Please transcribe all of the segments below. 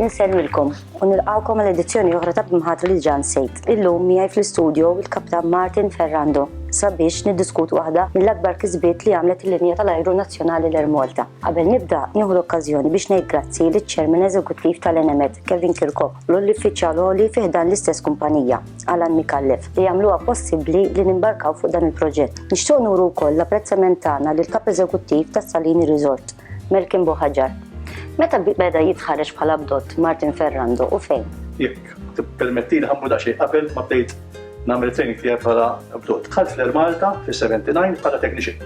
Insellmilkom u nilqawkom għall-edizzjoni oħra ta' B'imħatar li ġan sejt. Illum miegħi fl-istudju il-Kaptan Martin Ferrando sabiex niddiskutu waħda mill-akbar kisbiet li għamlet il-linja tal-ajru nazzjonali l-Malta. Qabel nibda nieħu l-okkażjoni biex ngħid grazzi liċ-Chairman Eżekuttiv tal-NMED, Kevin Kirkhope, u l-uffiċjal li fih dan l-istess kumpanija, Alan Mikallef, li jagħmluha possibbli li nimbarkaw fuq dan il-proġett. Nixtieq nuru wkoll l-apprezzament tagħna lill-Kap Eżekuttiv tas-Salini Resort, Melkin Boħaġar. Meta beda jitħareġ bħala bdott Martin Ferrando u fejn? Jekk tippermettili ħammu xejn qabel ma bdejt nagħmel training tiegħi bħala bdott. Dħalt fl-Malta fis-79 bħala technician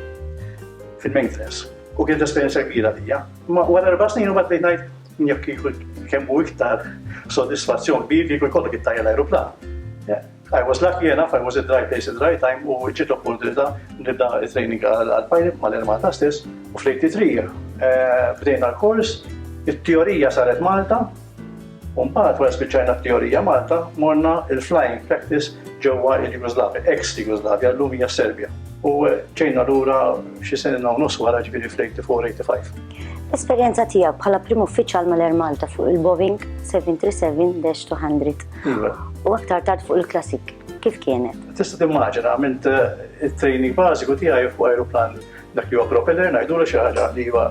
fil-maintenance. U kienet esperjenza kbira lija. Ma wara 4 snin u bdejt ngħid jekk kieku kemm hu iktar sodisfazzjon kbir li jkollok ittajja l-ajruplan. I was lucky enough, I was at the right place at the right time u ġiet opportunità nibda training għal-pilot mal-Armata stess u fl-83 bdejna l-kors, it-teorija saret Malta u mbagħad wara spiċċajna t-teorija Malta morna il-flying practice ġewwa il-Jugoslavja, ex-Jugoslavja, llum hija Serbja. U ġejna lura xi sena u nofs wara ġifieri fl-84-85. L-esperjenza tiegħek bħala prim uffiċjal mal-Air Malta fuq il-Boeing 737-200 u aktar tard fuq il-Classic, kif kienet? Tista' timmaġina għamilt it-training bażiku tiegħi fuq ajruplan dak li huwa propeller, ngħidulu xi ħaġa li huwa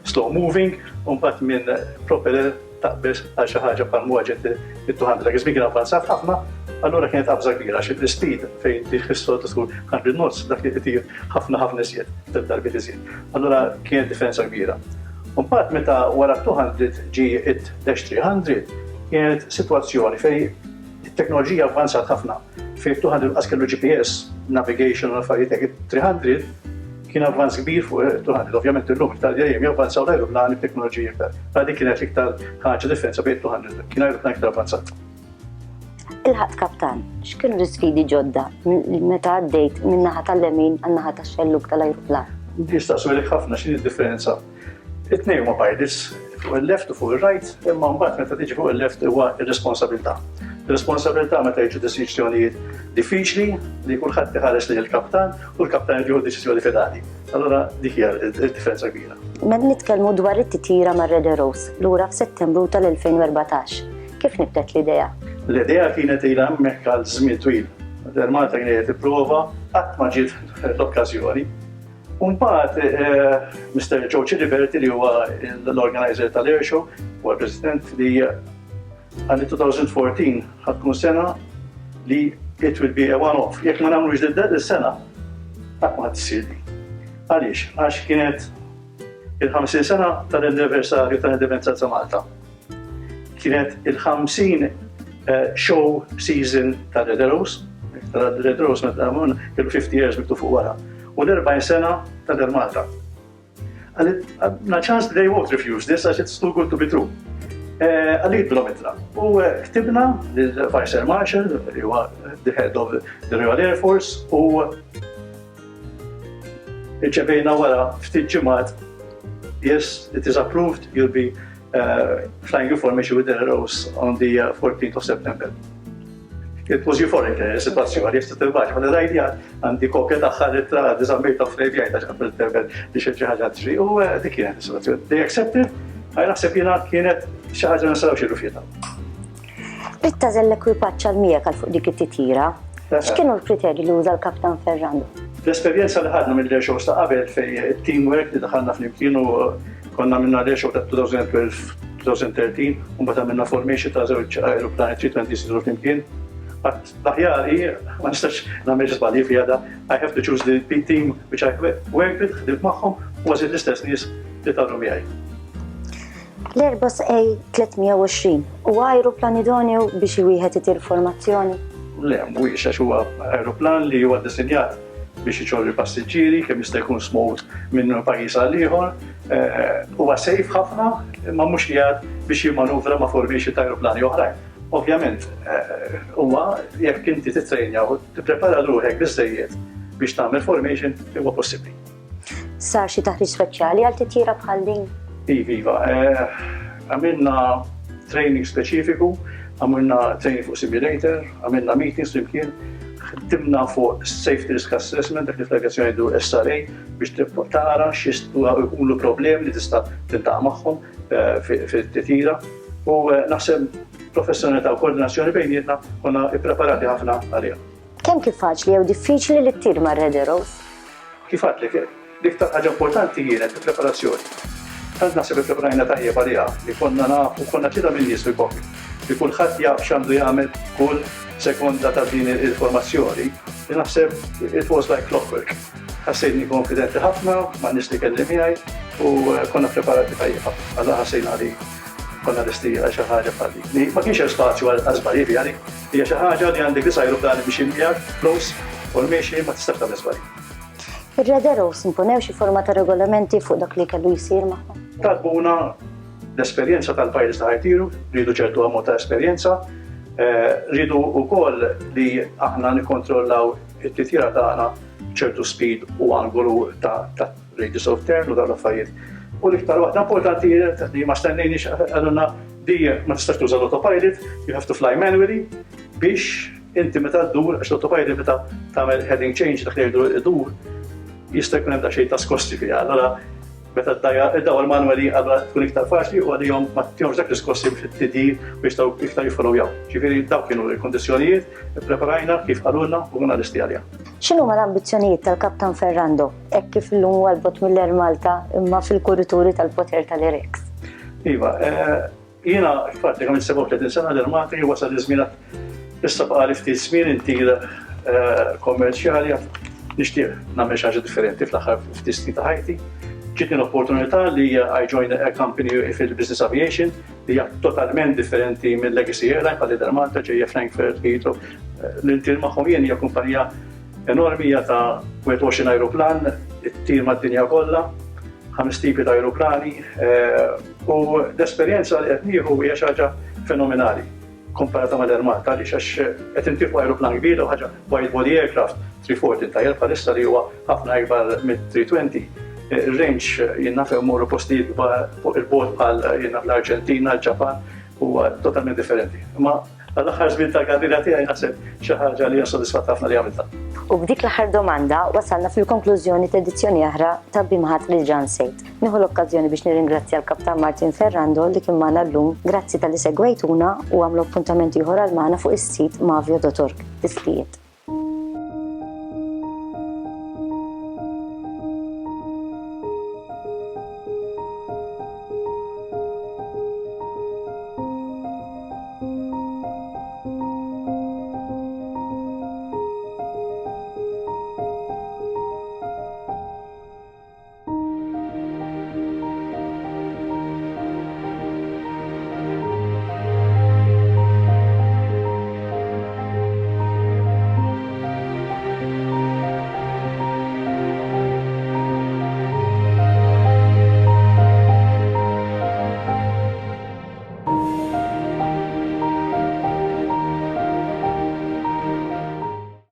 slow moving u mbagħad minn propeller taqbeż għal xi ħaġa bħal muwaġġet it-200 dak iż-żmien kien avvanzat ħafna, allura kienet qabża kbira għax il-speed fejn tieħu tkun 100 knots dak li titir ħafna iżjed, darbiet iżjed. Allura kienet differenza kbira. Mbagħad meta wara 200 ġie it-300 kienet sitwazzjoni fejn it-teknoloġija avvanzat ħafna. Fejn 200 qas kellu GPS, navigation u affarijiet hekk 300 kien avvanz kbir fuq 200. Ovvjament illum iktar dejjem javvanzaw l-ajruplani b'teknoloġija iktar. Dik kienet l-iktar ħaġa differenza bejn 200. Kien ajruplan iktar avvanzat. Il-ħadd kaptan, x'kienu l-isfidi ġodda meta għaddejt min-naħa tal-lemin għan-naħa tax-xellug tal-ajruplan? Jistaqsu għalek ħafna x'inhi d-differenza. It-tnejn huma pilots fuq il-left u fuq il-right, imma mbagħad meta tiġi fuq il-left huwa r-responsabilità. Ir-responsabilità meta jiġu deċiżjonijiet diffiċli li kulħadd iħares lejn il-kaptan u l-kaptan jieħu deċiżjoni fedali. Allura dik hija d-differenza kbira. Meta nitkellmu dwar it-titjira mar-Red Arrows lura f'Settembru tal-2014, kif nibdet l-idea? L-idea kienet ilha hemmhekk għal żmien twil. L-Armata kienet tipprova qatt ma ġiet l-okkażjoni. Mbagħad Mr. Joe Chiliberti li huwa l-organizer tal-Air Show u l-President li għal 2014 ħatkun sena li it will be a one-off. Jekk ma nagħmlux is-sena qatt ma ħadd li. Għaliex? Għax kienet il-50 sena tal-anniversarju tal-indipendenza ta' Malta. Kienet il-50 show season tal-Red Arrows. Tal-Red Arrows meta għamlu kellu 50 years miktub fuq wara. U l-40 sena tal Malta. Na chance they won't refuse this as it's too good to be true. Għalli kilometra. U ktibna l-Vice Air Marshal, li huwa the head of the Royal Air Force, u ċevejna wara ftit ġimgħat, yes, it is approved, you'll be flying your formation with the Arrows on the 14th of September. It was euphoric situazzjoni, jista t-tilbaġ, ma l-rajdja għandi kopja taħħa l-tra dizammejta fl-evjaj ta' ġabel t-teber li xeġi ħagġa tġri, u dik kienet situazzjoni. They accepted, għaj naħseb jena kienet xaħġa nasaraw xie rufjeta. Ittażel l-ekwipaċċa l-mijak għal fuq dik it-titjira, x'kienu l-kriterji li uża l-Kaptan Ferrando? L-esperjenza li ħadna mill-Air Show ta' qabel fej teamwork li daħalna fl-imkien u konna minna l-Air Show ta' 2012-2013, un bata minna formation ta' żewġ aeroplani 320 fl-imkien. L-aħjari, ma nistax nagħmel żbalji f'jada, I have to choose the team which I worked with, ħdimt magħhom, u għażiet l-istess nies li taru miegħi. L-Airbus A320 huwa ajruplan idonju biex wieħed itir formazzjoni? Le, mhuwiex għax huwa ajruplan li huwa ddisinjat biex iċorri passiġġieri kemm jista' jkun smooth minn pajjiż għal ieħor, huwa safe ħafna, imma mhux qiegħed biex jimmanuvra ma' formation ta' ajruplani oħrajn. Ovvjament, huwa jekk inti titrejnja u tipprepara ruħek biżżejjed biex tagħmel formation huwa possibbli. Sar xi taħriġ speċjali għal titjira bħal din? Iva, għamilna training speċifiku, għamilna training fuq simulator, għamilna meetings flimkien, ħdimna fuq safety risk assessment, dak li fl-avjazzjoni jgħidu SRA biex tara x'jistgħu jkunu problemi li tista' tiltaqa' magħhom fit-titjira. U naħseb professjonalità u koordinazzjoni bejnietna konna ippreparati ħafna għalija. Kemm kif faċli jew diffiċli li ttieħ ma' Red Arrows? Kif għadlek, l-iktar ħaġa importanti kienet il-preparazzjoni. Tant naħseb il-preparajna tajjeb għalija li konna nafu, konna ċida minn nies fil-kopi. Li kulħadd jaf x'għandu jagħmel kull sekonda ta' din il-formazzjoni. Li naħseb it was like clockwork. Ħassejni konfidenti ħafna, ma' nies li kelli miegħi u konna preparati tajjeb. Alla ħassejna li konna l-istija xi ħaġa bħalli. Li ma kienx hemm spazju għal żbalji għali, hija xi ħaġa li għandek disajru plani biex inbijak, flus, u l-mexi ma tistax tagħmel żbalji. Ir-Red Arrows imponew xi forma ta' regolamenti fuq dak li kellu jsir magħhom? Talbuna l-esperjenza tal-pajjiż ta' ħajtiru, rridu ċertu ammont ta' esperjenza, rridu wkoll li aħna nikkontrollaw it-titjira tagħna ċertu speed u angolu ta' radius of turn u dawn l-affarijiet. U l-iktar waħda importanti li ma stennejniex għaluna di ma tistax tuża l-autopilot, you have to fly manually biex inti meta ddur għax l-autopilot meta tagħmel heading change dak li dur jista' jkun hemm daqsxejn ta' skosti fiha. Allora meta id-dawar manuali għadha tkun iktar faċli u għalihom ma tihomx dak l-iskossi fit-tidir biex daw iktar jiffollowjaw. Ġifieri dawk kienu l-kondizzjonijiet, ippreparajna kif qalulna u konna lesti għaliha. X'inhuma l-ambizzjonijiet tal-Kaptan Ferrando hekk kif illum huwa l-bot Miller Malta imma fil-kurituri tal-poter tal-Irex? Iva, jiena pratikament 37 sena l-armati wasal iż-żmien issa baqali ftit żmien intil kommerċjali nixtieq nagħmel xi ħaġa differenti fl-aħħar ftit snin ta' ħajti. Ġitni l-opportunità li I joined a company fil-business aviation li hija totalment differenti minn Legacy Airline bħal Malta ġejja Frankfurt, Heathrow. L-intir magħhom jien hija kumpanija enormi ta' 21 aeroplan, it-tir mad-dinja kollha, 5 tipi ta' aeroplani u l-esperjenza li qed nieħu hija xi ħaġa fenomenali komparata mal-Armata għaliex għax qed intiħu aeroplan kbir u ħaġa wide body aircraft 340 tajjeb bħalissa li huwa ħafna ikbar mit-320. Il-range jiena fejn morru postijiet fuq il-bot bħal jiena l-Arġentina, l-Ġapan huwa totalment differenti. Ma għall-aħħar żmien tal-karriera tiegħi naħseb xi ħaġa li hija sodisfatt ħafna li għamilta. U b'dik l-aħħar domanda wasalna fil-konklużjoni ta' edizzjoni oħra ta' Bimħat lil Ġan Sejt. Nieħu l-okkażjoni biex nirringrazzja l-Kaptan Martin Ferrando li kien magħna llum. Grazzi tal-li segwejtuna u għamlu appuntamenti oħra għal magħna fuq is-sit mavio.org. Tistijiet.